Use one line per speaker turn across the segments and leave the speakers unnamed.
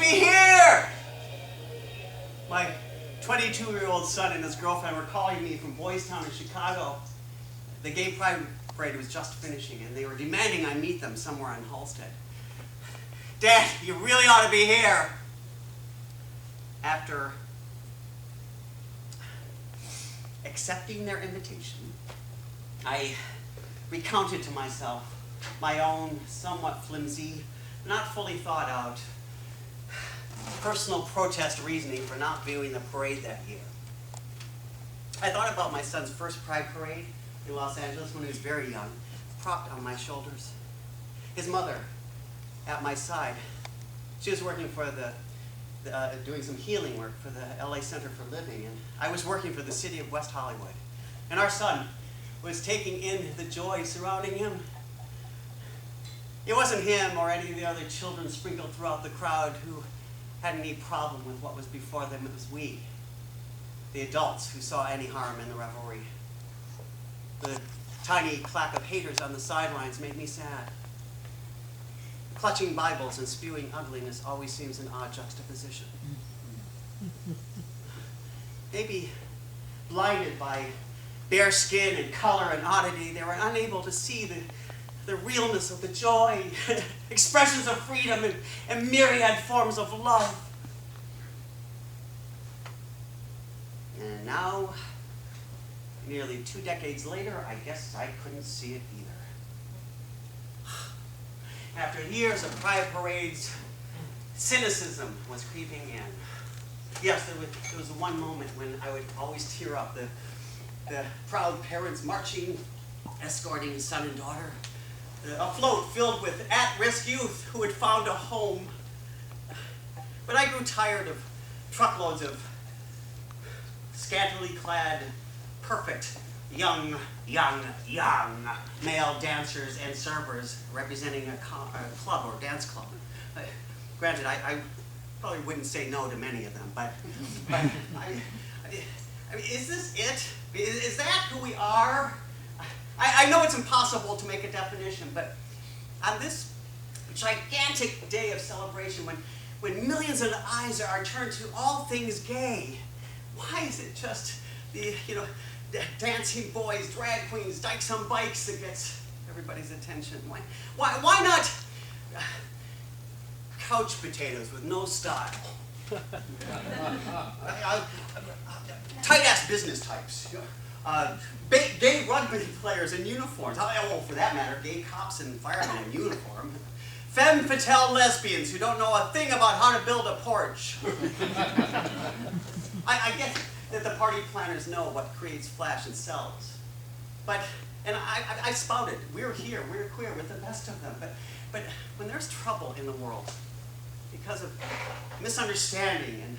here! My 22-year-old son and his girlfriend were calling me from Boys Town in Chicago. The gay pride parade was just finishing, and they were demanding I meet them somewhere in Halstead. Dad, you really ought to be here. After accepting their invitation, I recounted to myself my own somewhat flimsy, not fully thought out, personal protest reasoning for not viewing the parade that year. I thought about my son's first pride parade in Los Angeles when he was very young, propped on my shoulders. His mother at my side. She was working for doing some healing work for the LA Center for Living, and I was working for the city of West Hollywood. And our son was taking in the joy surrounding him. It wasn't him or any of the other children sprinkled throughout the crowd who had any problem with what was before them. It was we, the adults, who saw any harm in the revelry. The tiny clack of haters on the sidelines made me sad. Clutching Bibles and spewing ugliness always seems an odd juxtaposition. Maybe blinded by bare skin and color and oddity, they were unable to see the realness of the joy, expressions of freedom, and myriad forms of love. And now, nearly 2 decades later, I guess I couldn't see it either. After years of pride parades, cynicism was creeping in. Yes, there was one moment when I would always tear up, the proud parents marching, escorting his son and daughter, a float filled with at-risk youth who had found a home. But I grew tired of truckloads of scantily clad, perfect, young male dancers and servers representing a club or dance club. Granted, I probably wouldn't say no to many of them, but I mean, is this it? Is that who we are? I know it's impossible to make a definition, but on this gigantic day of celebration, when millions of eyes are turned to all things gay, why is it just the dancing boys, drag queens, dykes on bikes that gets everybody's attention? Why not couch potatoes with no style? Tight-ass business types. Gay rugby players in uniforms. Oh, for that matter, gay cops and firemen in uniform. Femme fatale lesbians who don't know a thing about how to build a porch. I get that the party planners know what creates flash and sells. And I spouted, we're here, we're queer, we're the best of them. But when there's trouble in the world because of misunderstanding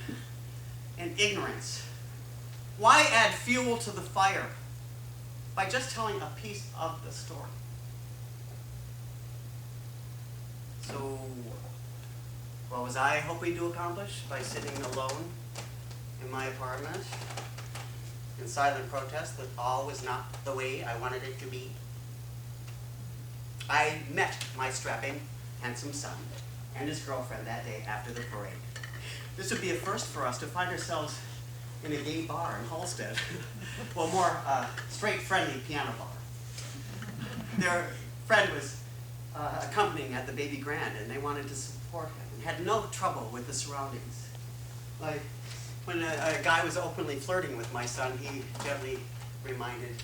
and ignorance, why add fuel to the fire by just telling a piece of the story? So, what was I hoping to accomplish by sitting alone in my apartment in silent protest that all was not the way I wanted it to be? I met my strapping, handsome son and his girlfriend that day after the parade. This would be a first for us to find ourselves in a gay bar in Halstead. Well, more straight, friendly piano bar. Their friend was accompanying at the baby grand, and they wanted to support him and had no trouble with the surroundings. Like, when a guy was openly flirting with my son, he gently reminded,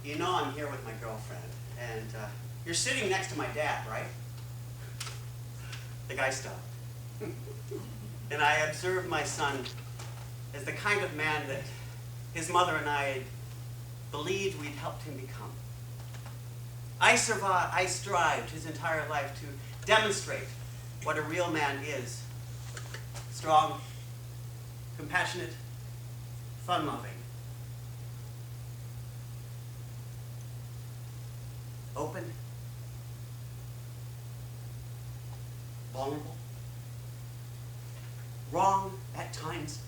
you know I'm here with my girlfriend, and you're sitting next to my dad, right? The guy stopped. And I observed my son as the kind of man that his mother and I believed we'd helped him become. I strived his entire life to demonstrate what a real man is. Strong, compassionate, fun-loving, open, vulnerable, wrong at times,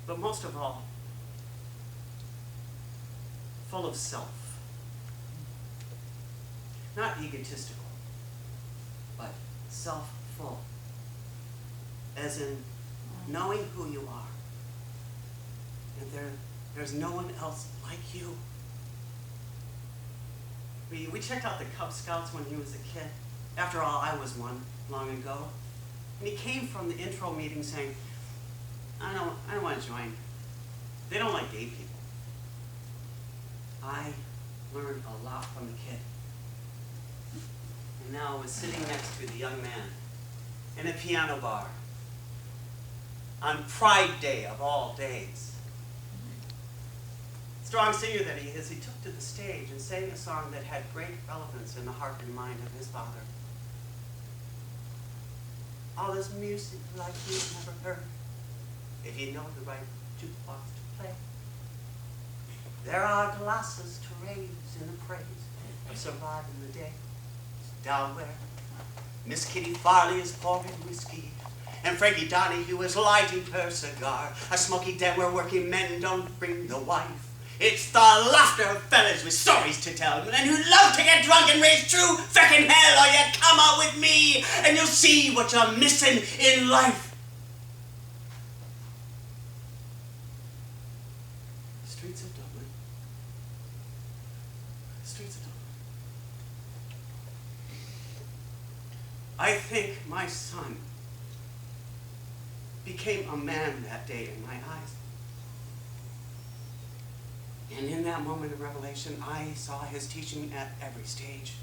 but most of all, full of self. Not egotistical, but self-full, as in knowing who you are, and there's no one else like you. We checked out the Cub Scouts when he was a kid. After all, I was one long ago. And he came from the intro meeting saying, I don't want to join. They don't like gay people. I learned a lot from the kid. And now I was sitting next to the young man in a piano bar on Pride Day of all days. Strong singer that he is, he took to the stage and sang a song that had great relevance in the heart and mind of his father. All this music like you've never heard, if you know the right jukebox to play. There are glasses to raise in the praise of surviving the day. Down where Miss Kitty Farley is pouring whiskey, and Frankie Donahue is lighting her cigar. A smoky den where working men don't bring the wife. It's the laughter of fellas with stories to tell, men who love to get drunk and raise true feckin' hell. Or you come out with me and you'll see what you're missing in life. Streets of Dublin. Streets of Dublin. I think my son became a man that day in my eyes. And in that moment of revelation, I saw his teaching at every stage.